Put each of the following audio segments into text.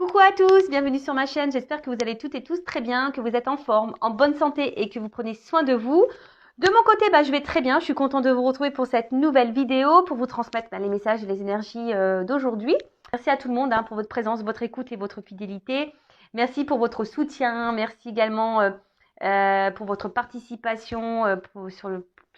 Coucou à tous, bienvenue sur ma chaîne. J'espère que vous allez toutes et tous très bien, que vous êtes en forme, en bonne santé et que vous prenez soin de vous. De mon côté, je vais très bien. Je suis contente de vous retrouver pour cette nouvelle vidéo, pour vous transmettre les messages et les énergies d'aujourd'hui. Merci à tout le monde pour votre présence, votre écoute et votre fidélité. Merci pour votre soutien. Merci également pour votre participation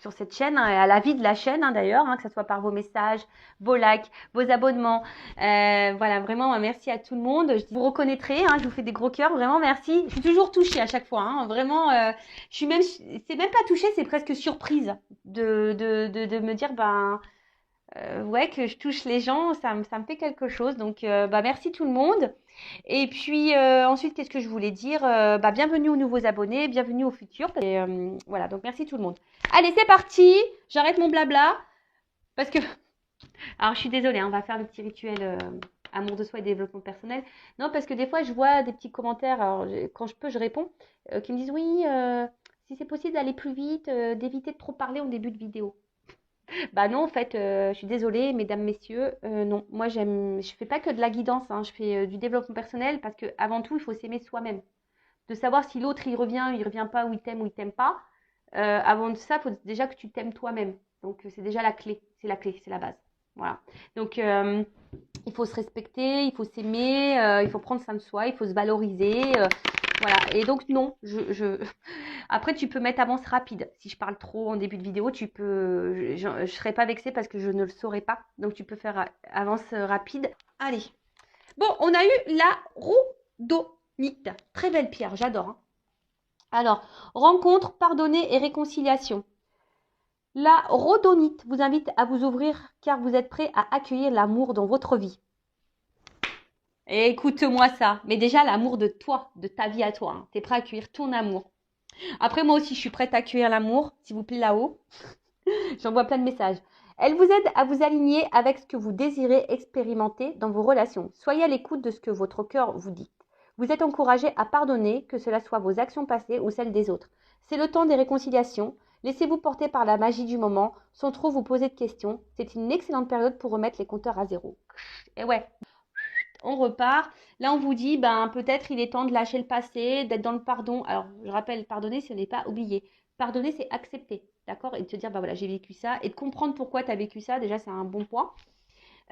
sur cette chaîne, à la vie de la chaîne d'ailleurs, que ce soit par vos messages, vos likes, vos abonnements. Voilà, vraiment, merci à tout le monde. Vous reconnaîtrez, je vous fais des gros cœurs, vraiment merci. Je suis toujours touchée à chaque fois, vraiment. Je suis même, c'est même pas touchée, c'est presque surprise de me dire, ouais, que je touche les gens, ça me fait quelque chose. Donc, merci tout le monde. Et puis ensuite, qu'est-ce que je voulais dire bienvenue aux nouveaux abonnés, bienvenue aux futurs. Et voilà, donc merci tout le monde. Allez, c'est parti. J'arrête mon blabla parce que alors, je suis désolée, on va faire le petit rituel amour de soi et développement personnel. Non, parce que des fois, je vois des petits commentaires, alors quand je peux, je réponds, qui me disent oui, si c'est possible d'aller plus vite, d'éviter de trop parler en début de vidéo. Bah non, en fait, je suis désolée, mesdames, messieurs, non. Moi, je fais pas que de la guidance, je fais du développement personnel parce que avant tout, il faut s'aimer soi-même. De savoir si l'autre, il revient pas, ou il t'aime pas. Avant de ça, il faut déjà que tu t'aimes toi-même. Donc, c'est déjà la clé, c'est la base. Voilà. Donc, il faut se respecter, il faut s'aimer, il faut prendre soin de soi, il faut se valoriser. Voilà. Et donc, non, Après, tu peux mettre avance rapide. Si je parle trop en début de vidéo, tu peux, je ne serai pas vexée parce que je ne le saurais pas. Donc, tu peux faire avance rapide. Allez. Bon, on a eu la rhodonite. Très belle pierre, j'adore. Alors, rencontre, pardonner et réconciliation. La rhodonite vous invite à vous ouvrir car vous êtes prêt à accueillir l'amour dans votre vie. Et écoute-moi ça. Mais déjà, l'amour de toi, de ta vie à toi. Tu es prêt à accueillir ton amour. Après, moi aussi, je suis prête à accueillir l'amour, s'il vous plaît, là-haut. J'envoie plein de messages. Elle vous aide à vous aligner avec ce que vous désirez expérimenter dans vos relations. Soyez à l'écoute de ce que votre cœur vous dit. Vous êtes encouragé à pardonner, que cela soit vos actions passées ou celles des autres. C'est le temps des réconciliations. Laissez-vous porter par la magie du moment, sans trop vous poser de questions. C'est une excellente période pour remettre les compteurs à zéro. Et ouais, on repart. Là, on vous dit, peut-être il est temps de lâcher le passé, d'être dans le pardon. Alors, je rappelle, pardonner, ce n'est pas oublier. Pardonner, c'est accepter, d'accord? Et de te dire, voilà, j'ai vécu ça. Et de comprendre pourquoi tu as vécu ça, déjà, c'est un bon point.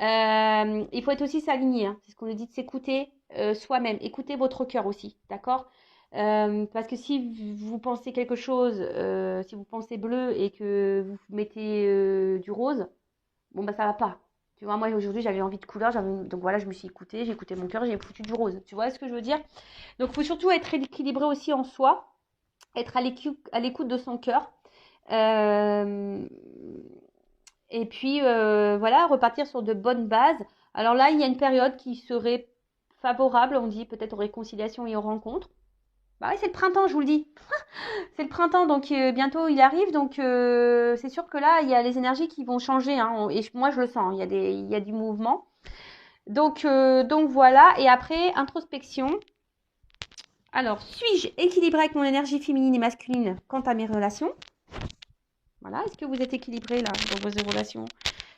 Il faut être aussi s'aligner. C'est ce qu'on nous dit de s'écouter soi-même. Écoutez votre cœur aussi, d'accord? Parce que si vous pensez quelque chose, si vous pensez bleu et que vous mettez du rose, bon, ça va pas. Tu vois, moi aujourd'hui j'avais envie de couleur, donc voilà, je me suis écoutée, j'ai écouté mon cœur, j'ai foutu du rose. Tu vois ce que je veux dire? Donc il faut surtout être équilibré aussi en soi, être à l'écoute de son cœur. Euh, et puis voilà, repartir sur de bonnes bases. Alors là, il y a une période qui serait favorable, on dit peut-être aux réconciliations et aux rencontres. Bah oui, c'est le printemps, je vous le dis. C'est le printemps, donc bientôt il arrive, donc c'est sûr que là, il y a les énergies qui vont changer, et moi je le sens, il y a du mouvement. Donc voilà, et après, introspection. Alors, suis-je équilibrée avec mon énergie féminine et masculine quant à mes relations? Voilà, est-ce que vous êtes équilibré là dans vos relations?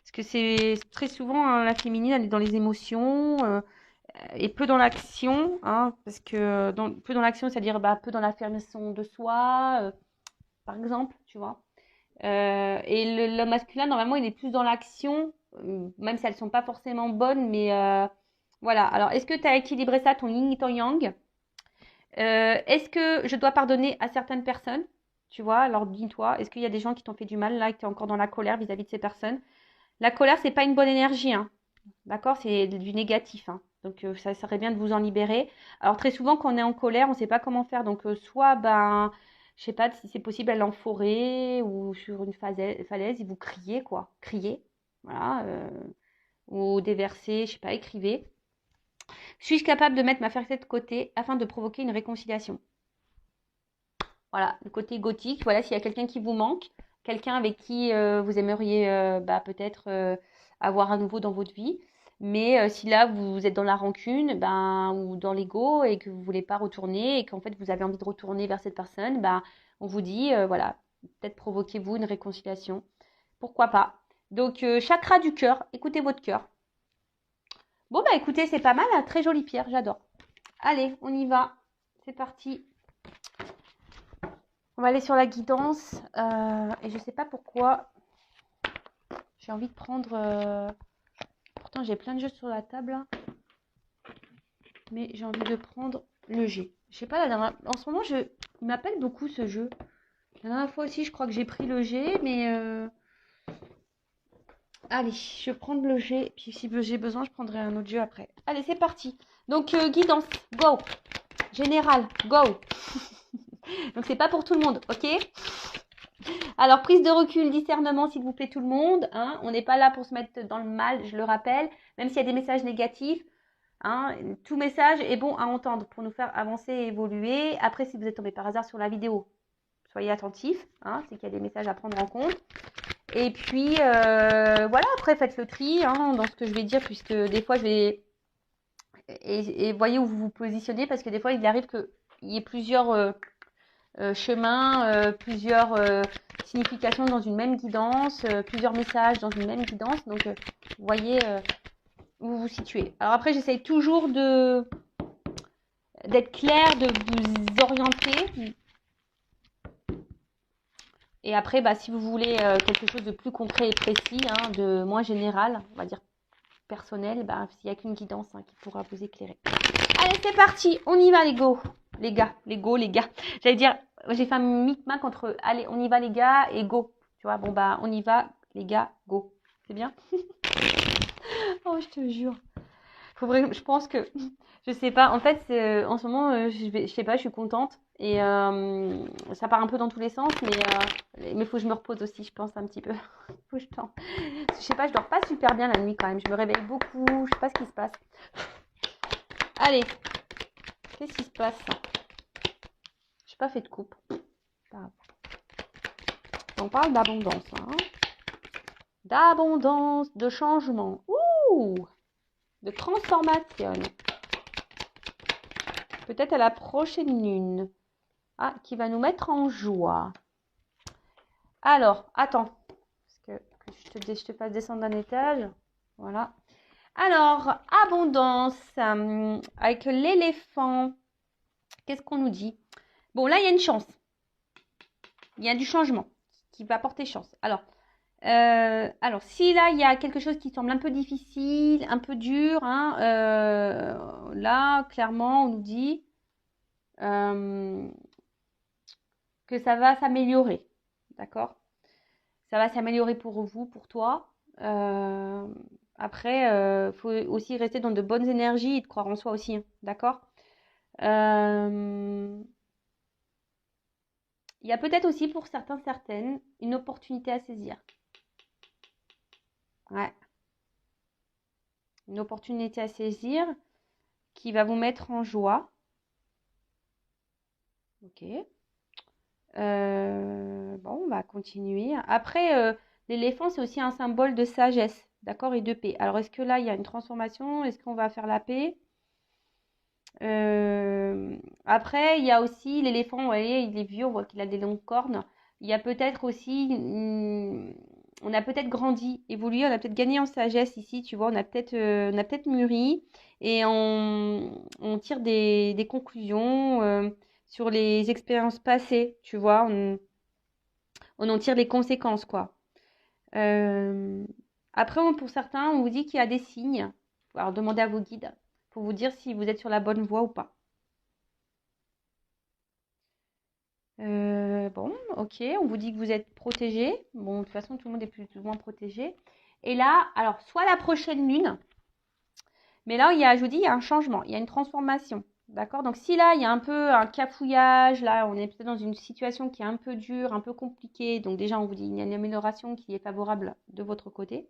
Parce que c'est très souvent, la féminine, elle est dans les émotions, et peu dans l'action, parce que peu dans l'action, c'est-à-dire peu dans l'affirmation de soi, par exemple, tu vois. Et le masculin, normalement, il est plus dans l'action, même si elles ne sont pas forcément bonnes, mais voilà. Alors, est-ce que tu as équilibré ça, ton yin et ton yang? Est-ce que je dois pardonner à certaines personnes? Tu vois, alors dis-toi, est-ce qu'il y a des gens qui t'ont fait du mal là, et que tu es encore dans la colère vis-à-vis de ces personnes? La colère, c'est pas une bonne énergie, d'accord? C'est du négatif, Donc, ça serait bien de vous en libérer. Alors, très souvent, quand on est en colère, on ne sait pas comment faire. Donc, soit, je sais pas si c'est possible aller en forêt ou sur une falaise et vous criez, quoi. Criez, voilà. Ou déverser, je sais pas, écrivez. Suis-je capable de mettre ma fierté de côté afin de provoquer une réconciliation? Voilà, le côté gothique. Voilà, s'il y a quelqu'un qui vous manque, quelqu'un avec qui vous aimeriez peut-être avoir à nouveau dans votre vie. Mais si là, vous êtes dans la rancune ou dans l'ego et que vous ne voulez pas retourner et qu'en fait, vous avez envie de retourner vers cette personne, on vous dit, voilà, peut-être provoquez-vous une réconciliation. Pourquoi pas? Donc, chakra du cœur, écoutez votre cœur. Bon, écoutez, c'est pas mal, très jolie pierre, j'adore. Allez, on y va. C'est parti. On va aller sur la guidance. Et je sais pas pourquoi. J'ai envie de prendre... Pourtant, j'ai plein de jeux sur la table. Hein. Mais j'ai envie de prendre le G. Je sais pas, en ce moment, il m'appelle beaucoup ce jeu. La dernière fois aussi, je crois que j'ai pris le G, mais... Allez, je vais prendre le G. Puis si j'ai besoin, je prendrai un autre jeu après. Allez, c'est parti. Donc, guidance, go. Général, go. Donc, c'est pas pour tout le monde, ok? Alors, prise de recul, discernement, s'il vous plaît, tout le monde. Hein. On n'est pas là pour se mettre dans le mal, je le rappelle. Même s'il y a des messages négatifs, hein, tout message est bon à entendre pour nous faire avancer et évoluer. Après, si vous êtes tombé par hasard sur la vidéo, soyez attentifs. Hein, c'est qu'il y a des messages à prendre en compte. Et puis, voilà, après, faites le tri hein, dans ce que je vais dire, puisque des fois, je vais... Et voyez où vous vous positionnez, parce que des fois, il arrive qu'il y ait plusieurs... chemins, plusieurs significations dans une même guidance, plusieurs messages dans une même guidance. Donc, vous voyez où vous vous situez. Alors après, j'essaye toujours d'être clair, de vous orienter. Et après, bah, si vous voulez quelque chose de plus concret et précis, hein, de moins général, on va dire personnel, bah, il n'y a qu'une guidance hein, qui pourra vous éclairer. Allez, c'est parti, on y va les go. Les gars. J'allais dire, j'ai fait un micmac entre allez, on y va les gars et go. Tu vois, bon bah, on y va les gars, go. C'est bien? Oh, je te jure. Je pense que, je sais pas, en fait, en ce moment, je sais pas, je suis contente. Et ça part un peu dans tous les sens, mais faut que je me repose aussi, je pense, un petit peu. Faut que je tente. Je sais pas, je dors pas super bien la nuit quand même. Je me réveille beaucoup, je sais pas ce qui se passe. Allez, qu'est-ce qui se passe? J'ai pas fait de coupe. On parle d'abondance. Hein. D'abondance, de changement. Ouh! De transformation. Peut-être à la prochaine lune. Ah, qui va nous mettre en joie. Alors, attends. Parce que je te fasse descendre d'un étage. Voilà. Alors, abondance. Avec l'éléphant. Qu'est-ce qu'on nous dit? Bon, là, il y a une chance. Il y a du changement qui va apporter chance. Alors, si là, il y a quelque chose qui semble un peu difficile, un peu dur, hein, là, clairement, on nous dit que ça va s'améliorer. D'accord? Ça va s'améliorer pour vous, pour toi. Après, faut aussi rester dans de bonnes énergies et de croire en soi aussi. Hein, d'accord? Il y a peut-être aussi pour certains, certaines, une opportunité à saisir. Ouais. Une opportunité à saisir qui va vous mettre en joie. Ok. Bon, on va continuer. Après, l'éléphant, c'est aussi un symbole de sagesse, d'accord, et de paix. Alors, est-ce que là, il y a une transformation? Est-ce qu'on va faire la paix? Après, il y a aussi l'éléphant, vous voyez, il est vieux, on voit qu'il a des longues cornes. Il y a peut-être aussi, on a peut-être grandi, évolué, on a peut-être gagné en sagesse ici, tu vois, on a peut-être mûri et on tire des conclusions sur les expériences passées, tu vois, on en tire les conséquences, quoi. Euh, Après, pour certains, on vous dit qu'il y a des signes. Alors, demandez à vos guides pour vous dire si vous êtes sur la bonne voie ou pas. Bon, ok, on vous dit que vous êtes protégé. Bon, de toute façon, tout le monde est plus ou moins protégé. Et là, alors, soit la prochaine lune, mais là, je vous dis, il y a un changement, il y a une transformation. D'accord? Donc, si là, il y a un peu un cafouillage, là, on est peut-être dans une situation qui est un peu dure, un peu compliquée. Donc, déjà, on vous dit, il y a une amélioration qui est favorable de votre côté.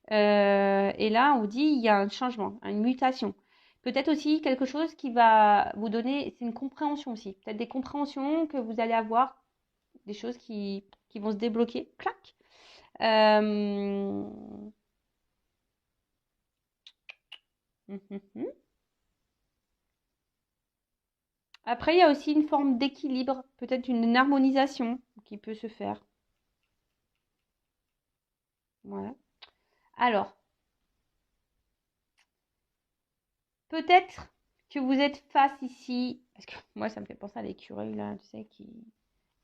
Et là, on vous dit, il y a un changement, une mutation. Peut-être aussi quelque chose qui va vous donner, c'est une compréhension aussi. Peut-être des compréhensions que vous allez avoir, des choses qui vont se débloquer. Clac. Euh... Après, il y a aussi une forme d'équilibre, peut-être une harmonisation qui peut se faire. Voilà. Alors, peut-être que vous êtes face ici, parce que moi, ça me fait penser à l'écureuil, là, tu sais,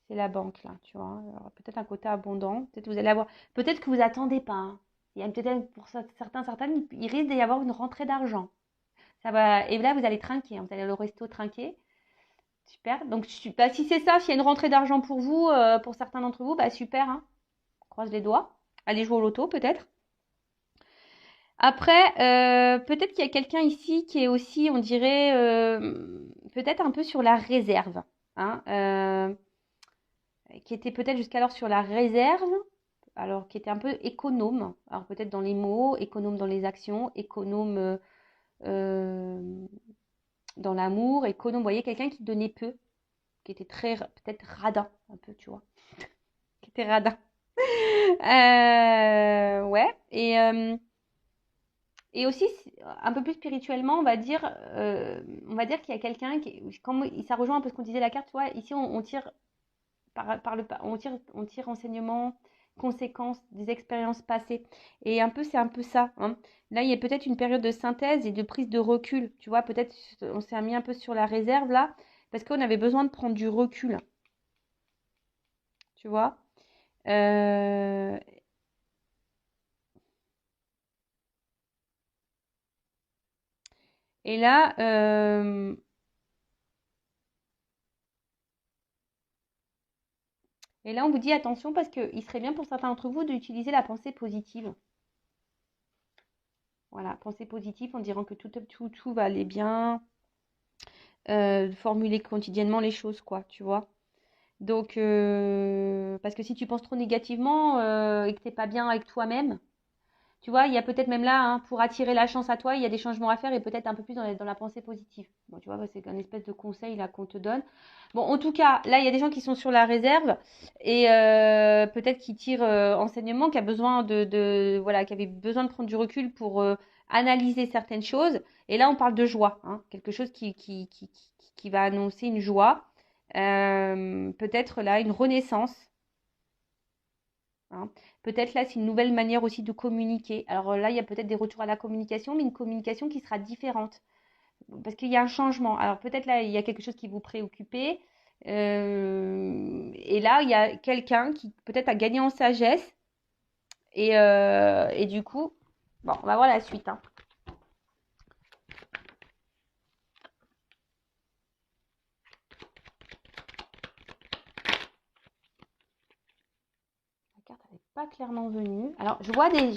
c'est la banque, là, tu vois. Alors, peut-être un côté abondant, peut-être vous allez avoir, peut-être que vous attendez pas, hein. Il y a peut-être pour certaines, il risque d'y avoir une rentrée d'argent. Ça va, et là, vous allez trinquer, hein, vous allez au resto trinquer. Super. Donc, bah, si c'est ça, s'il y a une rentrée d'argent pour vous, pour certains d'entre vous, bah super, hein. Croise les doigts. Allez jouer au loto, peut-être. Après, peut-être qu'il y a quelqu'un ici qui est aussi, on dirait, peut-être un peu sur la réserve, hein, qui était peut-être jusqu'alors sur la réserve, alors qui était un peu économe, alors peut-être dans les mots, économe dans les actions, économe euh, dans l'amour, économe, vous voyez, quelqu'un qui donnait peu, qui était très, peut-être radin, un peu, tu vois, qui était radin. Ouais, et aussi, un peu plus spirituellement, on va dire qu'il y a quelqu'un qui, comme ça rejoint un peu ce qu'on disait la carte, tu vois, ici on tire on tire enseignement, conséquences des expériences passées. Et un peu, c'est un peu ça, hein. Là, il y a peut-être une période de synthèse et de prise de recul, tu vois, peut-être on s'est mis un peu sur la réserve là, parce qu'on avait besoin de prendre du recul, tu vois. Euh, et là, on vous dit attention parce qu'il serait bien pour certains d'entre vous d'utiliser la pensée positive. Voilà, pensée positive en disant que tout va aller bien, formuler quotidiennement les choses, quoi, tu vois. Donc, parce que si tu penses trop négativement et que t'es pas bien avec toi-même, tu vois, il y a peut-être même là, hein, pour attirer la chance à toi, il y a des changements à faire et peut-être un peu plus dans la pensée positive. Bon, tu vois, bah, c'est un espèce de conseil là qu'on te donne. Bon, en tout cas, là, il y a des gens qui sont sur la réserve et peut-être qui tirent enseignement, qui a besoin voilà, qui avait besoin de prendre du recul pour analyser certaines choses. Et là, on parle de joie, hein, quelque chose qui va annoncer une joie. Peut-être là, une renaissance, hein. Peut-être là, c'est une nouvelle manière aussi de communiquer. Alors là, il y a peut-être des retours à la communication, mais une communication qui sera différente. Parce qu'il y a un changement. Alors peut-être là, il y a quelque chose qui vous préoccupait. Et là, il y a quelqu'un qui peut-être a gagné en sagesse. Et du coup, bon, on va voir la suite, hein. La carte n'est pas clairement venue. Alors, je vois j'ai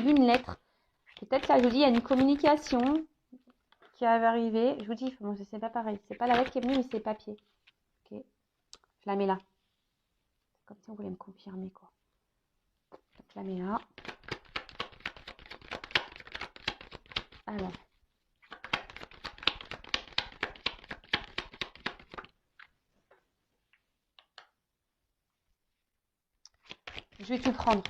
vu une lettre. Peut-être là, je dis, il y a une communication qui va arriver. Je vous dis, bon, c'est pas pareil. C'est pas la lettre qui est venue, mais c'est papier. Ok. Je la mets là. C'est comme si on voulait me confirmer, quoi. Je la mets là. Alors. Je vais tout prendre.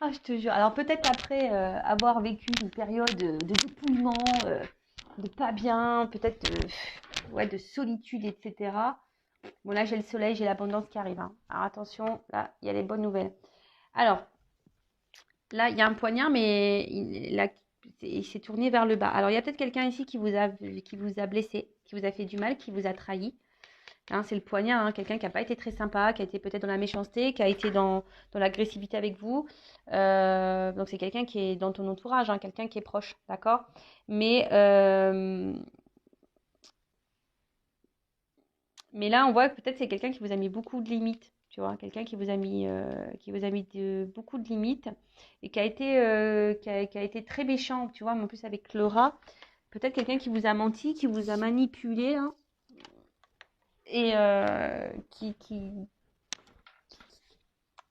Ah, je te jure. Alors peut-être après avoir vécu une période de dépouillement, de pas bien, peut-être ouais, de solitude, etc. Bon là j'ai le soleil, j'ai l'abondance qui arrive, hein. Alors attention, là il y a les bonnes nouvelles. Alors là il y a un poignard, mais il s'est tourné vers le bas. Alors il y a peut-être quelqu'un ici qui vous a blessé, qui vous a fait du mal, qui vous a trahi. Hein, c'est le poignard, hein, quelqu'un qui n'a pas été très sympa, qui a été peut-être dans la méchanceté, qui a été dans l'agressivité avec vous. Donc c'est quelqu'un qui est dans ton entourage, hein, quelqu'un qui est proche, d'accord? Mais, euh, mais là, on voit que peut-être c'est quelqu'un qui vous a mis beaucoup de limites, tu vois, quelqu'un qui vous a mis beaucoup de limites et qui a été très méchant, tu vois, mais en plus avec Laura, peut-être quelqu'un qui vous a menti, qui vous a manipulé, hein, et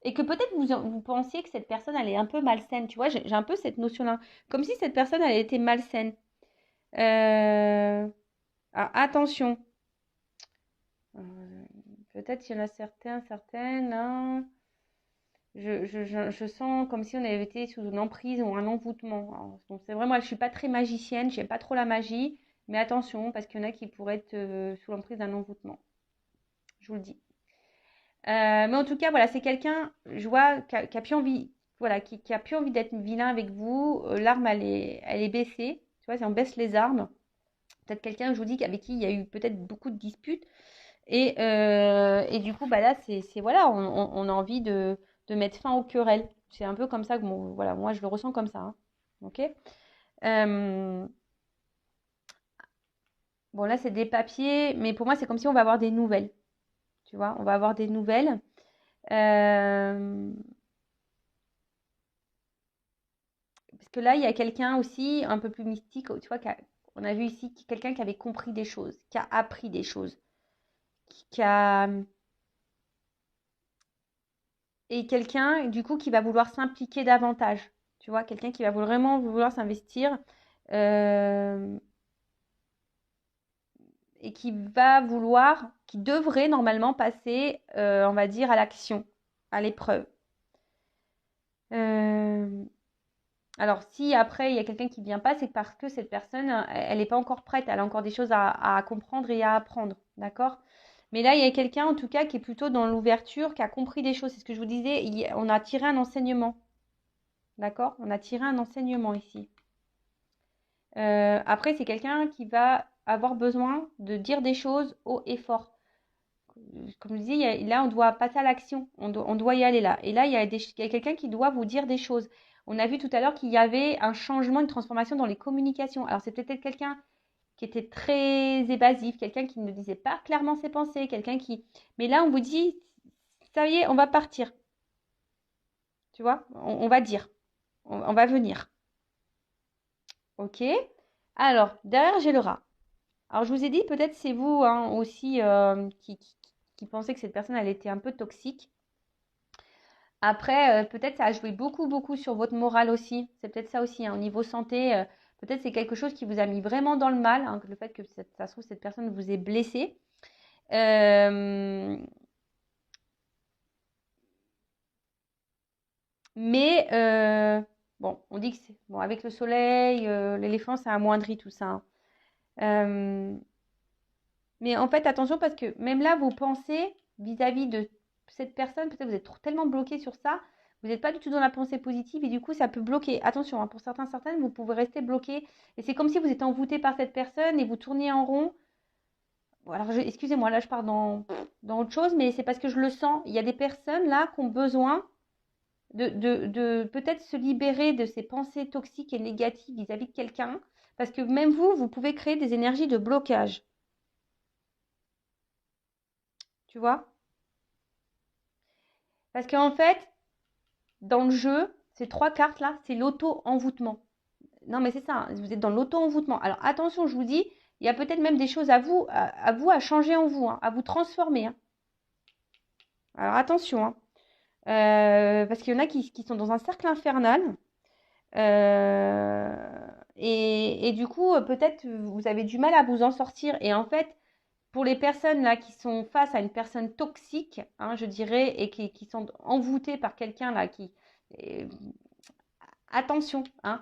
et que peut-être vous pensiez que cette personne, elle est un peu malsaine. Tu vois, j'ai un peu cette notion-là. Comme si cette personne, elle était malsaine. Alors, attention. Peut-être il y en a certaines, hein. Je sens comme si on avait été sous une emprise ou un envoûtement. Alors, bon, c'est vrai, moi, je suis pas très magicienne, j'aime pas trop la magie, mais attention, parce qu'il y en a qui pourraient être sous l'emprise d'un envoûtement. Je vous le dis. Mais en tout cas, voilà, c'est quelqu'un, je vois, qui a plus envie, voilà, qui a plus envie d'être vilain avec vous. L'arme, elle est baissée. Tu vois, si on baisse les armes, peut-être quelqu'un, je vous dis, avec qui il y a eu peut-être beaucoup de disputes. Et du coup, bah là, voilà, on a envie de mettre fin aux querelles. C'est un peu comme ça que voilà, moi, je le ressens comme ça, hein. Ok. Euh, bon, là, c'est des papiers, mais pour moi, c'est comme si on va avoir des nouvelles. Tu vois, on va avoir des nouvelles. Euh, Parce que là, il y a quelqu'un aussi un peu plus mystique, tu vois, on a vu ici quelqu'un qui avait compris des choses, qui a appris des choses, qui a et quelqu'un du coup qui va vouloir s'impliquer davantage, tu vois, quelqu'un qui va vraiment vouloir s'investir euh, et qui devrait normalement passer, on va dire, à l'action, à l'épreuve. Euh, Alors, si après il y a quelqu'un qui ne vient pas, c'est parce que cette personne, elle n'est pas encore prête, elle a encore des choses à comprendre et à apprendre, d'accord? Mais là, il y a quelqu'un en tout cas qui est plutôt dans l'ouverture, qui a compris des choses. C'est ce que je vous disais, on a tiré un enseignement, d'accord? On a tiré un enseignement ici. Après, c'est quelqu'un qui va avoir besoin de dire des choses haut et fort. Comme je disais, là, on doit passer à l'action. On doit y aller là. Et là, il y a quelqu'un qui doit vous dire des choses. On a vu tout à l'heure qu'il y avait un changement, une transformation dans les communications. Alors, c'est peut-être quelqu'un qui était très évasif, quelqu'un qui ne disait pas clairement ses pensées, quelqu'un qui... Mais là, on vous dit, ça y est, on va partir. Tu vois, on va dire, on va venir. Ok. Alors, derrière, j'ai le rat. Alors, je vous ai dit, peut-être c'est vous hein, aussi qui pensez que cette personne, elle était un peu toxique. Après, peut-être ça a joué beaucoup, beaucoup sur votre morale aussi. C'est peut-être ça aussi, hein, au niveau santé. Peut-être c'est quelque chose qui vous a mis vraiment dans le mal, hein, le fait que ça se trouve, cette personne vous ait blessé. Euh, mais bon, on dit que c'est bon avec le soleil, l'éléphant, ça amoindrit tout ça, hein. Euh, mais en fait, attention parce que même là, vos pensées vis-à-vis de cette personne, peut-être vous êtes tellement bloqué sur ça, vous n'êtes pas du tout dans la pensée positive et du coup, ça peut bloquer. Attention, hein, pour certaines, vous pouvez rester bloqué et c'est comme si vous êtes envoûté par cette personne et vous tourniez en rond. Bon, alors, excusez-moi, là, je pars dans autre chose, mais c'est parce que je le sens. Il y a des personnes là qui ont besoin de peut-être se libérer de ces pensées toxiques et négatives vis-à-vis de quelqu'un parce que même vous, vous pouvez créer des énergies de blocage. Tu vois? Parce qu'en fait, dans le jeu, ces trois cartes là, c'est l'auto-envoûtement. Non, mais c'est ça, hein, vous êtes dans l'auto-envoûtement. Alors attention, je vous dis, il y a peut-être même des choses à changer en vous, hein, à vous transformer, hein. Alors attention, hein. Parce qu'il y en a qui sont dans un cercle infernal. euh, et du coup, peut-être vous avez du mal à vous en sortir. Et en fait, pour les personnes là qui sont face à une personne toxique, hein, je dirais, et qui sont envoûtées par quelqu'un là euh, attention, hein.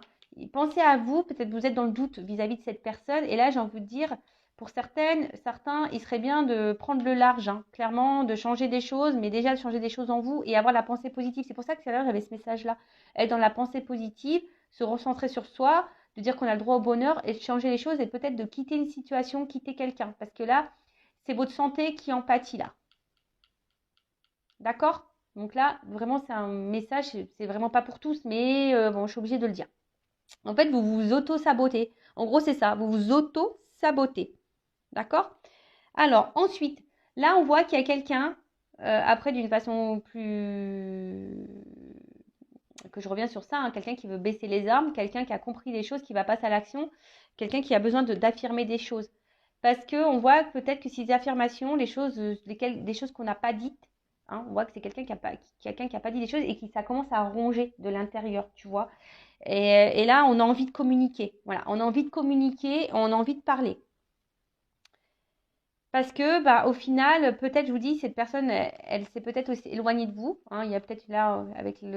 Pensez à vous, peut-être vous êtes dans le doute vis-à-vis de cette personne. Et là, j'ai envie de dire, pour certains, il serait bien de prendre le large, hein, clairement, de changer des choses, mais déjà de changer des choses en vous et avoir la pensée positive. C'est pour ça que tout à l'heure, j'avais ce message-là. Être dans la pensée positive, se recentrer sur soi, de dire qu'on a le droit au bonheur et de changer les choses et peut-être de quitter une situation, quitter quelqu'un. Parce que là, c'est votre santé qui en pâtit là. D'accord? Donc là, vraiment, c'est un message, c'est vraiment pas pour tous, mais bon, je suis obligée de le dire. En fait, vous vous auto-sabotez. En gros, c'est ça, vous vous auto-sabotez. D'accord? Alors, ensuite, là, on voit qu'il y a quelqu'un, après, d'une façon plus... que je reviens sur ça, hein, quelqu'un qui veut baisser les armes, quelqu'un qui a compris les choses, qui va passer à l'action, quelqu'un qui a besoin d'affirmer des choses. Parce qu'on voit peut-être que ces affirmations, les choses, des choses qu'on n'a pas dites, hein, on voit que c'est quelqu'un qui a pas dit des choses et qui ça commence à ronger de l'intérieur, tu vois. Et là, on a envie de communiquer. Voilà, on a envie de communiquer, on a envie de parler. Parce que, bah, au final, peut-être, je vous dis, cette personne, elle s'est peut-être aussi éloignée de vous. Hein. Il y a peut-être là, avec s'il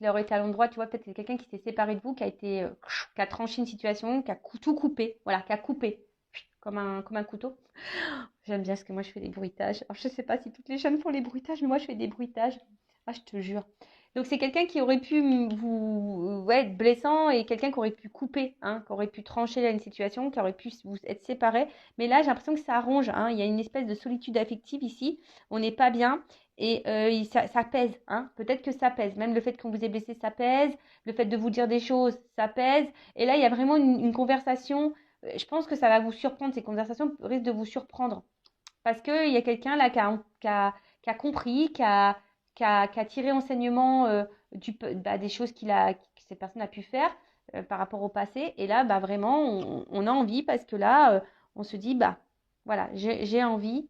aurait été à l'endroit, tu vois, peut-être c'est quelqu'un qui s'est séparé de vous, qui a tranché une situation, qui a tout coupé. Voilà, qui a coupé. Comme un couteau. J'aime bien parce que moi, je fais des bruitages. Alors, je sais pas si toutes les jeunes font les bruitages, mais moi, je fais des bruitages. Ah, je te jure. Donc, c'est quelqu'un qui aurait pu vous ouais, être blessant et quelqu'un qui aurait pu couper, hein, qui aurait pu trancher là une situation, qui aurait pu vous être séparés. Mais là, j'ai l'impression que ça arrange. Hein. Il y a une espèce de solitude affective ici. On n'est pas bien et ça pèse. Hein. Peut-être que ça pèse. Même le fait qu'on vous ait blessé, ça pèse. Le fait de vous dire des choses, ça pèse. Et là, il y a vraiment une conversation. Je pense que ça va vous surprendre. Ces conversations risquent de vous surprendre. Parce qu'il y a quelqu'un là qui a compris, qui a tiré enseignement des choses que cette personne a pu faire par rapport au passé. Et là, bah, vraiment, on a envie parce que là, on se dit, bah, voilà, j'ai envie.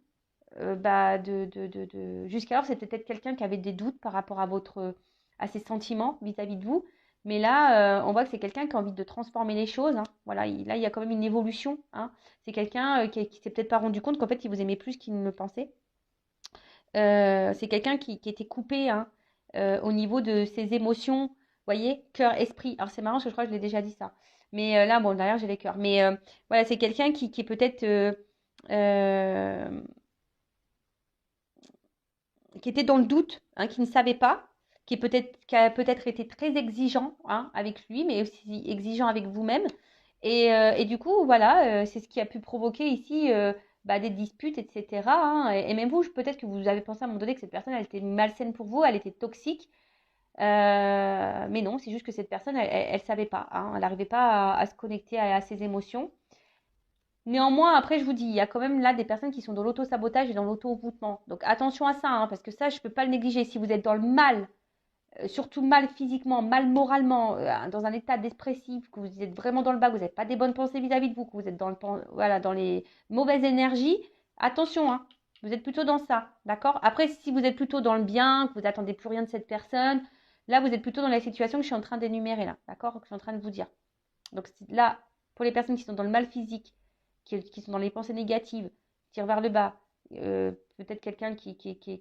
Jusqu'alors, c'était peut-être quelqu'un qui avait des doutes par rapport à ses sentiments vis-à-vis de vous. Mais là, on voit que c'est quelqu'un qui a envie de transformer les choses. Hein. Voilà, là, il y a quand même une évolution. Hein. C'est quelqu'un qui s'est peut-être pas rendu compte qu'en fait, il vous aimait plus qu'il ne le pensait. C'est quelqu'un qui était coupé hein, au niveau de ses émotions. Vous voyez, cœur, esprit. Alors, c'est marrant parce que je crois que je l'ai déjà dit ça. Mais là, bon, derrière, j'ai les cœurs. Mais voilà, c'est quelqu'un qui est peut-être euh, qui était dans le doute, hein, qui ne savait pas, qui a peut-être été très exigeant hein, avec lui, mais aussi exigeant avec vous-même. Et du coup, voilà, c'est ce qui a pu provoquer ici des disputes, etc. Hein. Et même vous, peut-être que vous avez pensé à un moment donné que cette personne, elle était malsaine pour vous, elle était toxique. Mais non, c'est juste que cette personne, elle savait pas. Hein. Elle n'arrivait pas à se connecter à ses émotions. Néanmoins, après, je vous dis, il y a quand même là des personnes qui sont dans l'auto-sabotage et dans l'auto-envoûtement. Donc attention à ça, hein, parce que ça, je ne peux pas le négliger. Si vous êtes dans le mal, surtout mal physiquement, mal moralement, dans un état dépressif, que vous êtes vraiment dans le bas, que vous n'avez pas des bonnes pensées vis-à-vis de vous, que vous êtes voilà, dans les mauvaises énergies, attention, hein, vous êtes plutôt dans ça, d'accord? Après, si vous êtes plutôt dans le bien, que vous n'attendez plus rien de cette personne, là, vous êtes plutôt dans la situation que je suis en train d'énumérer là, d'accord? Que je suis en train de vous dire. Donc là, pour les personnes qui sont dans le mal physique, qui sont dans les pensées négatives, tirent vers le bas, peut-être quelqu'un qui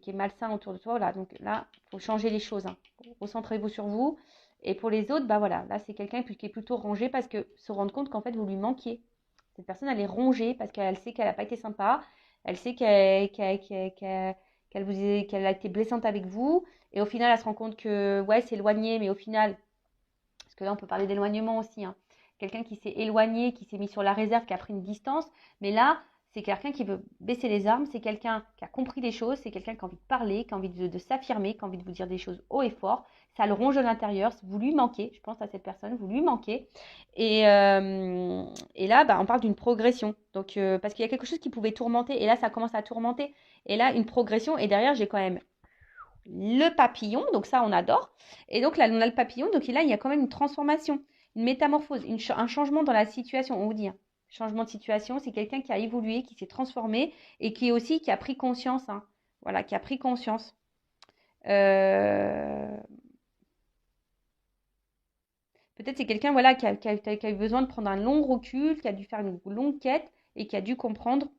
est malsain autour de toi, voilà. Donc là, il faut changer les choses. Hein. Recentrez-vous sur vous. Et pour les autres, bah voilà, là c'est quelqu'un qui est plutôt rangé parce que se rendre compte qu'en fait vous lui manquiez. Cette personne, elle est rongée parce qu'elle sait qu'elle n'a pas été sympa, elle sait qu'elle a été blessante avec vous, et au final elle se rend compte que ouais, c'est éloigné, mais au final, parce que là on peut parler d'éloignement aussi, hein, quelqu'un qui s'est éloigné, qui s'est mis sur la réserve, qui a pris une distance. Mais là, c'est quelqu'un qui veut baisser les armes, c'est quelqu'un qui a compris les choses, c'est quelqu'un qui a envie de parler, qui a envie de s'affirmer, qui a envie de vous dire des choses haut et fort. Ça le ronge de l'intérieur, vous lui manquez, je pense à cette personne, vous lui manquez. Et là, bah, on parle d'une progression. Donc, parce qu'il y a quelque chose qui pouvait tourmenter, et là, ça commence à tourmenter. Et là, une progression, et derrière, j'ai quand même le papillon, donc ça, on adore. Et donc là, on a le papillon, donc là, il y a quand même une transformation, une métamorphose, un changement dans la situation, on vous dit. Hein. Changement de situation, c'est quelqu'un qui a évolué, qui s'est transformé et qui a pris conscience. Hein. Voilà, qui a pris conscience. Peut-être c'est quelqu'un voilà, qui a eu besoin de prendre un long recul, qui a dû faire une longue quête et qui a dû comprendre.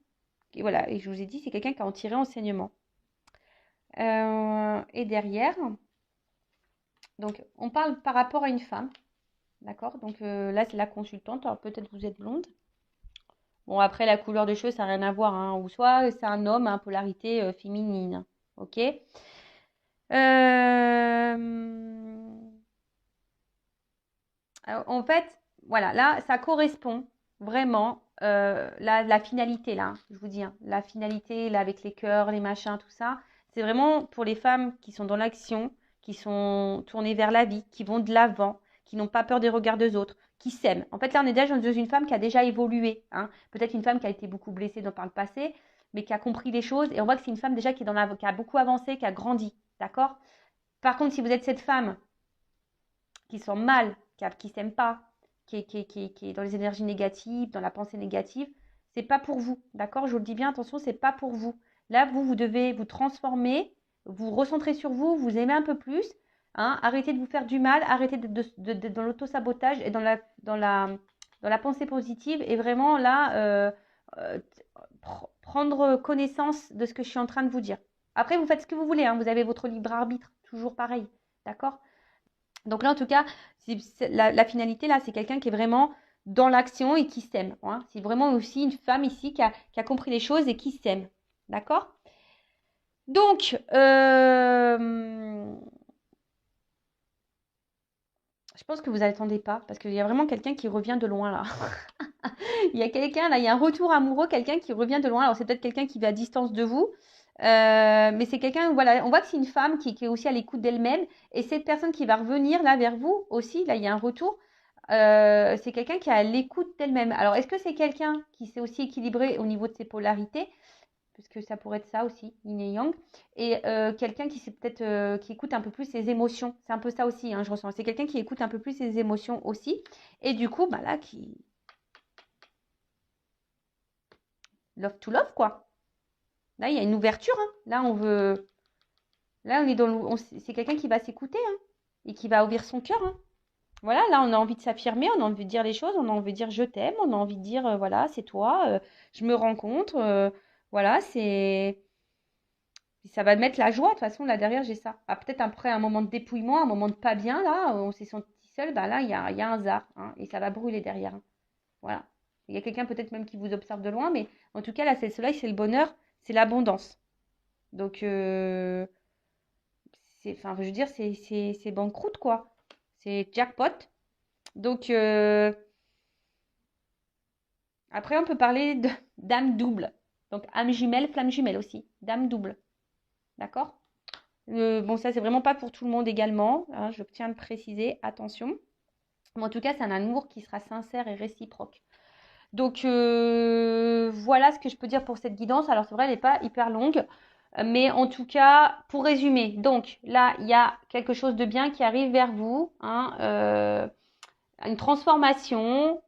Et voilà, et je vous ai dit, c'est quelqu'un qui a en tiré enseignement. Et derrière, donc on parle par rapport à une femme. D'accord? Donc là, c'est la consultante. Alors peut-être vous êtes blonde. Bon, après, la couleur de cheveux, ça n'a rien à voir. Hein. Ou soit c'est un homme, hein, polarité féminine. Ok? En fait, voilà, là, ça correspond vraiment la finalité, là, je vous dis. Hein, la finalité, là, avec les cœurs, les machins, tout ça. C'est vraiment pour les femmes qui sont dans l'action, qui sont tournées vers la vie, qui vont de l'avant, qui n'ont pas peur des regards des autres, qui s'aiment. En fait, là, on est déjà dans une femme qui a déjà évolué. Hein. Peut-être une femme qui a été beaucoup blessée par le passé, mais qui a compris les choses. Et on voit que c'est une femme déjà qui a beaucoup avancé, qui a grandi. D'accord? Par contre, si vous êtes cette femme qui sent mal, qui ne s'aime pas, qui est dans les énergies négatives, dans la pensée négative, c'est pas pour vous. D'accord? Je vous le dis bien, attention, c'est pas pour vous. Là, vous devez vous transformer, vous recentrer sur vous, vous aimer un peu plus, hein, arrêtez de vous faire du mal, arrêtez dans l'auto-sabotage et dans la pensée positive. Et vraiment, là, euh, prendre connaissance de ce que je suis en train de vous dire. Après, vous faites ce que vous voulez, hein, vous avez votre libre arbitre, toujours pareil, d'accord? Donc là, en tout cas, la finalité, là, c'est quelqu'un qui est vraiment dans l'action et qui s'aime. Hein. C'est vraiment aussi une femme ici qui a compris les choses et qui s'aime, d'accord? Donc, je pense que vous n'attendez pas, parce qu'il y a vraiment quelqu'un qui revient de loin, là. Il y a quelqu'un, là, il y a un retour amoureux, quelqu'un qui revient de loin. Alors, c'est peut-être quelqu'un qui va à distance de vous, mais c'est quelqu'un, voilà, on voit que c'est une femme qui est aussi à l'écoute d'elle-même. Et cette personne qui va revenir, là, vers vous aussi, là, il y a un retour. C'est quelqu'un qui est à l'écoute d'elle-même. Alors, est-ce que c'est quelqu'un qui s'est aussi équilibré au niveau de ses polarités? Puisque ça pourrait être ça aussi, yin et yang, et quelqu'un qui qui écoute un peu plus ses émotions. C'est un peu ça aussi, hein, je ressens. C'est quelqu'un qui écoute un peu plus ses émotions aussi, et du coup, bah là, qui love to love quoi. Là, il y a une ouverture. Hein. Là, on est c'est quelqu'un qui va s'écouter hein, et qui va ouvrir son cœur. Hein. Voilà, là, on a envie de s'affirmer, on a envie de dire les choses, on a envie de dire je t'aime, on a envie de dire voilà, c'est toi, je me rencontre, voilà, c'est ça va mettre la joie. De toute façon, là derrière, j'ai ça. Ah, peut-être après un moment de dépouillement, un moment de pas bien, là, on s'est senti seul, bah là, il y a un zar, hein, et ça va brûler derrière. Hein. Voilà. Il y a quelqu'un peut-être même qui vous observe de loin, mais en tout cas, là, c'est le soleil, c'est le bonheur, c'est l'abondance. Donc, enfin, je veux dire, c'est banqueroute, quoi. C'est jackpot. Donc, après, on peut parler de d'âme double. Donc, âme jumelle, flamme jumelle aussi. Dame double. D'accord? Bon, ça, c'est vraiment pas pour tout le monde également. Hein, je tiens à le préciser. Attention. Mais en tout cas, c'est un amour qui sera sincère et réciproque. Donc, voilà ce que je peux dire pour cette guidance. Alors, c'est vrai, elle n'est pas hyper longue. Mais en tout cas, pour résumer, donc là, il y a quelque chose de bien qui arrive vers vous. Hein, une transformation,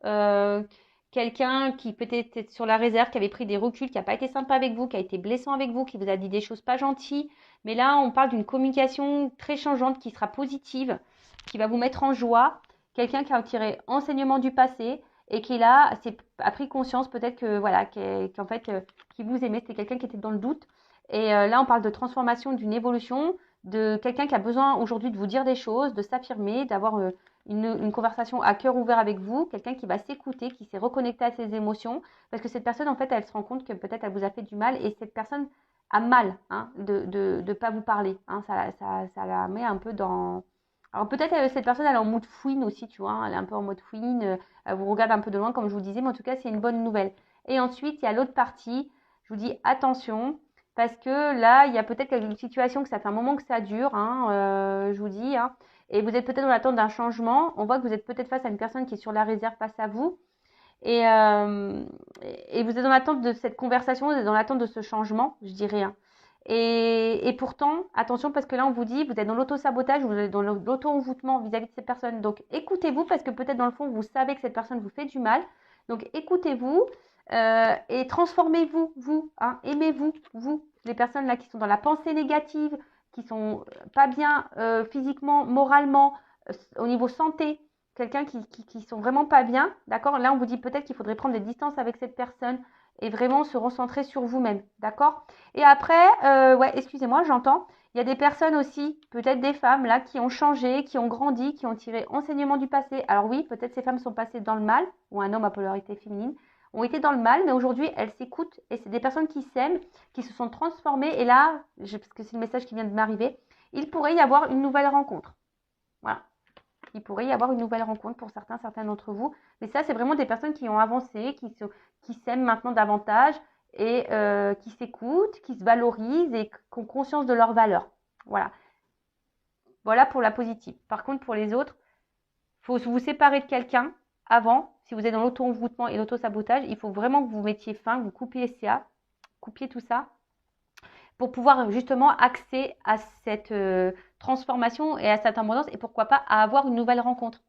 quelqu'un qui peut-être est sur la réserve, qui avait pris des reculs, qui n'a pas été sympa avec vous, qui a été blessant avec vous, qui vous a dit des choses pas gentilles. Mais là, on parle d'une communication très changeante qui sera positive, qui va vous mettre en joie. Quelqu'un qui a tiré enseignement du passé et qui là a pris conscience peut-être que voilà, qu'en fait, qui vous aimait, c'était quelqu'un qui était dans le doute. Et là, on parle de transformation, d'une évolution, de quelqu'un qui a besoin aujourd'hui de vous dire des choses, de s'affirmer, d'avoir une conversation à cœur ouvert avec vous, quelqu'un qui va s'écouter, qui s'est reconnecté à ses émotions, parce que cette personne, en fait, elle se rend compte que peut-être elle vous a fait du mal, et cette personne a mal hein, de pas vous parler. Hein, ça la met un peu dans... Alors peut-être cette personne, elle est en mode fouine aussi, tu vois, hein, elle est un peu en mode fouine, elle vous regarde un peu de loin, comme je vous disais, mais en tout cas, c'est une bonne nouvelle. Et ensuite, il y a l'autre partie, je vous dis attention, parce que là, il y a peut-être une situation que ça fait un moment que ça dure, hein, je vous dis, hein, et vous êtes peut-être dans l'attente d'un changement. On voit que vous êtes peut-être face à une personne qui est sur la réserve face à vous. Et, euh, et vous êtes dans l'attente de cette conversation, vous êtes dans l'attente de ce changement, je dirais. Hein. Et pourtant, attention, parce que là, on vous dit, vous êtes dans l'auto-sabotage, vous êtes dans l'auto-envoûtement vis-à-vis de cette personne. Donc, écoutez-vous, parce que peut-être dans le fond, vous savez que cette personne vous fait du mal. Donc, écoutez-vous et transformez-vous, vous, hein, aimez-vous, vous, les personnes là qui sont dans la pensée négative, qui sont pas bien physiquement, moralement, au niveau santé, quelqu'un qui sont vraiment pas bien, d'accord? Là, on vous dit peut-être qu'il faudrait prendre des distances avec cette personne et vraiment se recentrer sur vous-même, d'accord? Et après, ouais, excusez-moi, j'entends. Il y a des personnes aussi, peut-être des femmes là, qui ont changé, qui ont grandi, qui ont tiré enseignement du passé. Alors oui, peut-être ces femmes sont passées dans le mal, ou un homme à polarité féminine, ont été dans le mal, mais aujourd'hui, elles s'écoutent et c'est des personnes qui s'aiment, qui se sont transformées. Et là, parce que c'est le message qui vient de m'arriver, il pourrait y avoir une nouvelle rencontre. Voilà. Il pourrait y avoir une nouvelle rencontre pour certains d'entre vous. Mais ça, c'est vraiment des personnes qui ont avancé, qui s'aiment maintenant davantage et qui s'écoutent, qui se valorisent et qui ont conscience de leurs valeurs. Voilà. Voilà pour la positive. Par contre, pour les autres, il faut vous séparer de quelqu'un avant. Si vous êtes dans l'auto-envoûtement et l'auto-sabotage, il faut vraiment que vous mettiez fin, que vous coupiez tout ça pour pouvoir justement accéder à cette transformation et à cette abondance et pourquoi pas à avoir une nouvelle rencontre.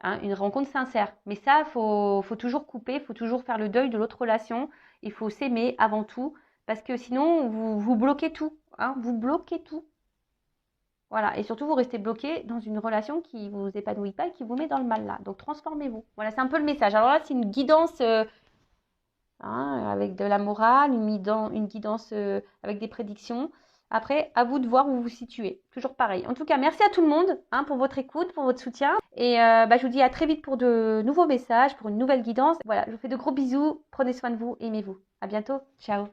Hein, une rencontre sincère. Mais ça, faut toujours couper, il faut toujours faire le deuil de l'autre relation. Il faut s'aimer avant tout, parce que sinon, vous bloquez tout. Hein, vous bloquez tout. Voilà. Et surtout, vous restez bloqué dans une relation qui ne vous épanouit pas et qui vous met dans le mal là. Donc, transformez-vous. Voilà, c'est un peu le message. Alors là, c'est une guidance hein, avec de la morale, une guidance avec des prédictions. Après, à vous de voir où vous vous situez. Toujours pareil. En tout cas, merci à tout le monde hein, pour votre écoute, pour votre soutien. Et je vous dis à très vite pour de nouveaux messages, pour une nouvelle guidance. Voilà, je vous fais de gros bisous. Prenez soin de vous, aimez-vous. À bientôt. Ciao.